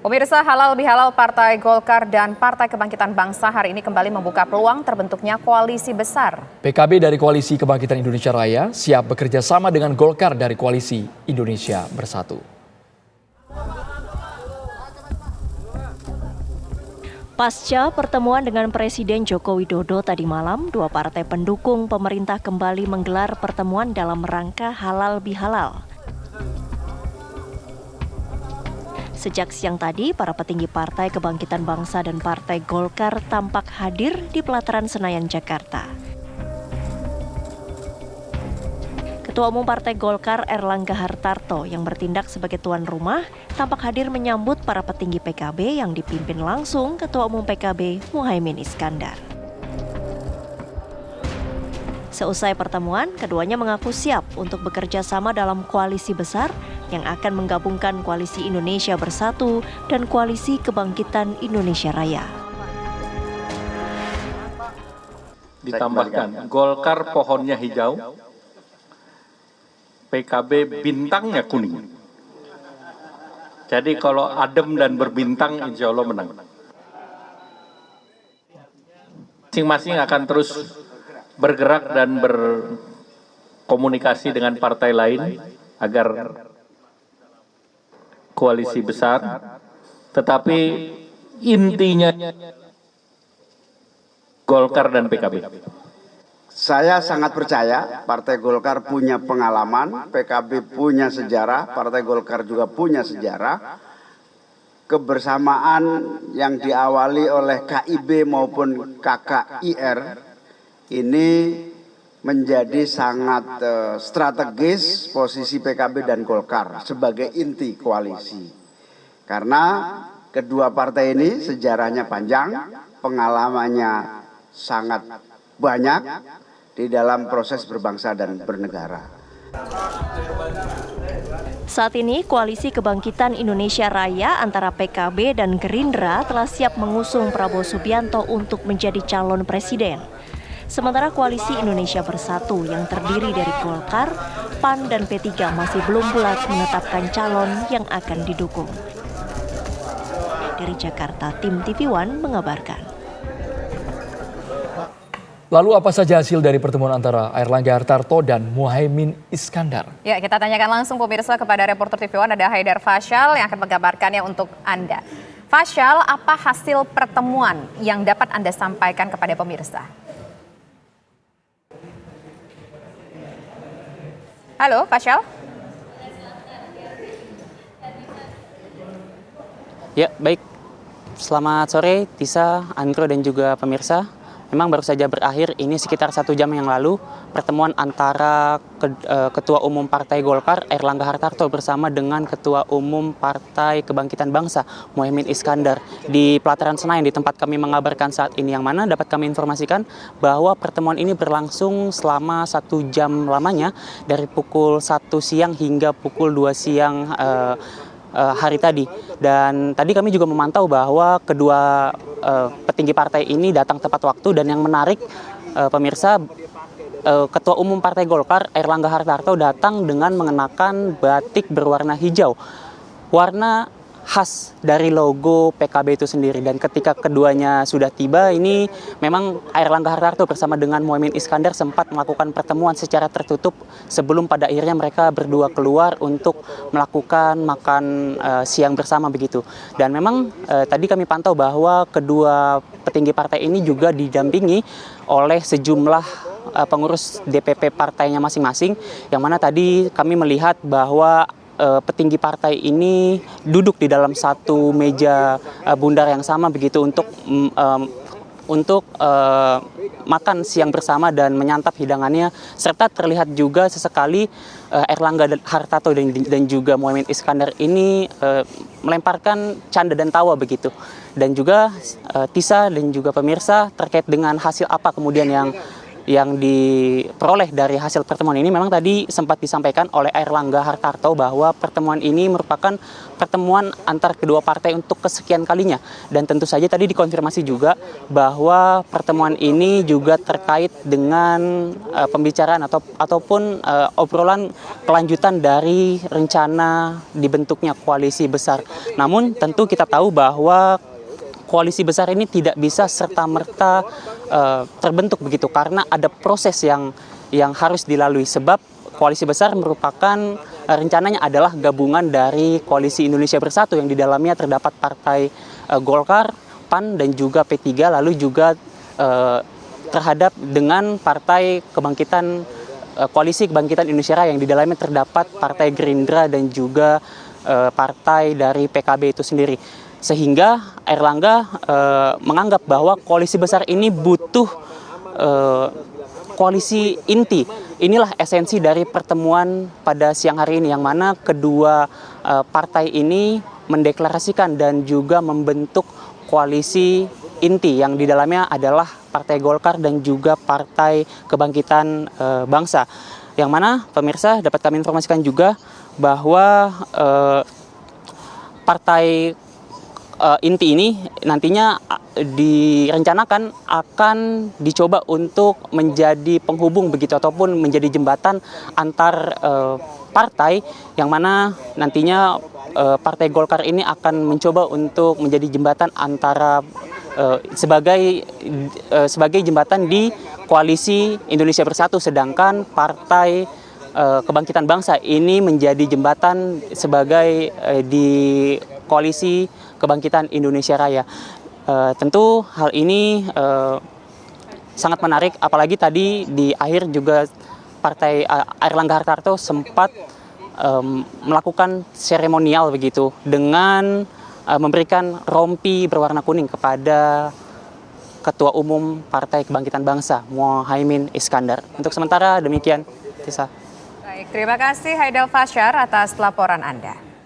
Pemirsa, halal bihalal Partai Golkar dan Partai Kebangkitan Bangsa hari ini kembali membuka peluang terbentuknya koalisi besar. PKB dari Koalisi Kebangkitan Indonesia Raya siap bekerja sama dengan Golkar dari Koalisi Indonesia Bersatu. Pasca pertemuan dengan Presiden Joko Widodo tadi malam, dua partai pendukung pemerintah kembali menggelar pertemuan dalam rangka halal bihalal. Sejak siang tadi, para petinggi Partai Kebangkitan Bangsa dan Partai Golkar tampak hadir di pelataran Senayan, Jakarta. Ketua Umum Partai Golkar Erlangga Hartarto yang bertindak sebagai tuan rumah tampak hadir menyambut para petinggi PKB yang dipimpin langsung Ketua Umum PKB Muhaimin Iskandar. Seusai pertemuan, keduanya mengaku siap untuk bekerja sama dalam koalisi besar yang akan menggabungkan Koalisi Indonesia Bersatu dan Koalisi Kebangkitan Indonesia Raya. Ditambahkan, Golkar pohonnya hijau, PKB bintangnya kuning. Jadi kalau adem dan berbintang, insya Allah menang. Masing-masing akan terus bergerak dan berkomunikasi dengan partai lain agar koalisi besar, tetapi intinya Golkar dan PKB. Saya sangat percaya Partai Golkar punya pengalaman, PKB punya sejarah, Partai Golkar juga punya sejarah. Kebersamaan yang diawali oleh KIB maupun KKIR ini menjadi sangat strategis posisi PKB dan Golkar sebagai inti koalisi. Karena kedua partai ini sejarahnya panjang, pengalamannya sangat banyak di dalam proses berbangsa dan bernegara. Saat ini, Koalisi Kebangkitan Indonesia Raya antara PKB dan Gerindra telah siap mengusung Prabowo Subianto untuk menjadi calon presiden. Sementara Koalisi Indonesia Bersatu yang terdiri dari Golkar, PAN, dan P3 masih belum bulat menetapkan calon yang akan didukung. Dari Jakarta, tim TV One mengabarkan. Lalu apa saja hasil dari pertemuan antara Erlangga Hartarto dan Muhaimin Iskandar? Ya, kita tanyakan langsung pemirsa kepada reporter TV One ada Haidar Fasyal yang akan menggambarkannya untuk Anda. Fasyal, apa hasil pertemuan yang dapat Anda sampaikan kepada pemirsa? Halo, Fasyal. Ya, baik. Selamat sore, Tisa, Andro, dan juga pemirsa. Memang baru saja berakhir, ini sekitar 1 jam yang lalu, pertemuan antara Ketua Umum Partai Golkar, Erlangga Hartarto, bersama dengan Ketua Umum Partai Kebangkitan Bangsa, Muhaimin Iskandar, di pelataran Senayan, di tempat kami mengabarkan saat ini, yang mana dapat kami informasikan bahwa pertemuan ini berlangsung selama 1 jam lamanya, dari pukul 1 siang hingga pukul 2 siang hari tadi. Dan tadi kami juga memantau bahwa kedua petinggi partai ini datang tepat waktu, dan yang menarik pemirsa, Ketua Umum Partai Golkar Erlangga Hartarto datang dengan mengenakan batik berwarna hijau, warna khas dari logo PKB itu sendiri. Dan ketika keduanya sudah tiba, ini memang Erlangga Hartarto bersama dengan Muhaimin Iskandar sempat melakukan pertemuan secara tertutup sebelum pada akhirnya mereka berdua keluar untuk melakukan makan siang bersama begitu. Dan memang tadi kami pantau bahwa kedua petinggi partai ini juga didampingi oleh sejumlah pengurus DPP partainya masing-masing, yang mana tadi kami melihat bahwa petinggi partai ini duduk di dalam satu meja bundar yang sama begitu untuk makan siang bersama dan menyantap hidangannya, serta terlihat juga sesekali Erlangga Hartarto dan juga Muhaimin Iskandar ini melemparkan canda dan tawa begitu. Dan juga Tisa dan juga pemirsa, terkait dengan hasil apa kemudian yang yang diperoleh dari hasil pertemuan ini memang tadi sempat disampaikan oleh Airlangga Hartarto bahwa pertemuan ini merupakan pertemuan antar kedua partai untuk kesekian kalinya. Dan tentu saja tadi dikonfirmasi juga bahwa pertemuan ini juga terkait dengan pembicaraan ataupun obrolan kelanjutan dari rencana dibentuknya koalisi besar. Namun tentu kita tahu bahwa koalisi besar ini tidak bisa serta-merta terbentuk begitu karena ada proses yang harus dilalui, sebab koalisi besar merupakan rencananya adalah gabungan dari Koalisi Indonesia Bersatu yang di dalamnya terdapat partai Golkar, PAN dan juga P3, lalu juga terhadap dengan partai Koalisi Kebangkitan Indonesia Raya yang di dalamnya terdapat partai Gerindra dan juga partai dari PKB itu sendiri. Sehingga Airlangga menganggap bahwa koalisi besar ini butuh koalisi inti. Inilah esensi dari pertemuan pada siang hari ini, yang mana kedua partai ini mendeklarasikan dan juga membentuk koalisi inti yang di dalamnya adalah Partai Golkar dan juga Partai Kebangkitan Bangsa. Yang mana pemirsa dapat kami informasikan juga bahwa partai inti ini nantinya direncanakan akan dicoba untuk menjadi penghubung begitu ataupun menjadi jembatan antar partai, yang mana nantinya Partai Golkar ini akan mencoba untuk menjadi jembatan antara sebagai jembatan di Koalisi Indonesia Bersatu, sedangkan Partai Kebangkitan Bangsa ini menjadi jembatan sebagai di Koalisi Kebangkitan Indonesia Raya. Tentu hal ini sangat menarik, apalagi tadi di akhir juga Partai Airlangga Hartarto sempat melakukan seremonial begitu dengan memberikan rompi berwarna kuning kepada Ketua Umum Partai Kebangkitan Bangsa, Muhaimin Iskandar. Untuk sementara demikian, Tisa. Baik, terima kasih Haidal Fasyar atas laporan Anda.